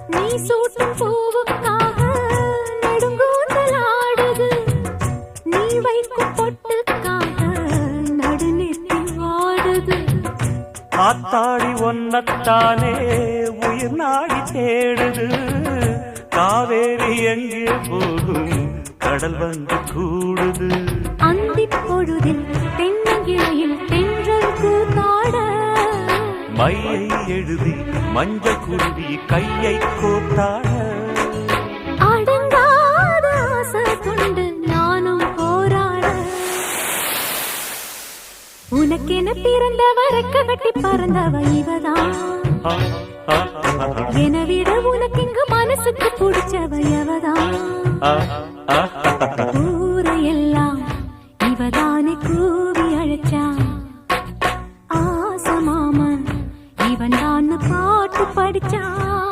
நீ சூட்டும் பூவுக்காக நெடுங்கூந்தல் ஆடுது. நீ வைக்கும் பொட்டுக்காக நடுநெத்தி வாடுது. ஆத்தாடி ஒன்னத்தானே உயிர் நாடி தேடுது. காவேரி எங்கே போகும் கடல் வந்து கூடுது. அந்திப் பொழுதில் தென்னங்கிளையில் தென்றல் கூத்தாட மையை எழுதி மஞ்ச குருவி கையை கோத்தாட அடங்காத ஆசை கொண்டு நானும் போராட. உனக்கென பிறந்தவ ரெக்க கட்டி பறந்தவ இவதான். என விட உனக்கு இங்கு மனசுக்கு பிடிச்சவ எவதான்.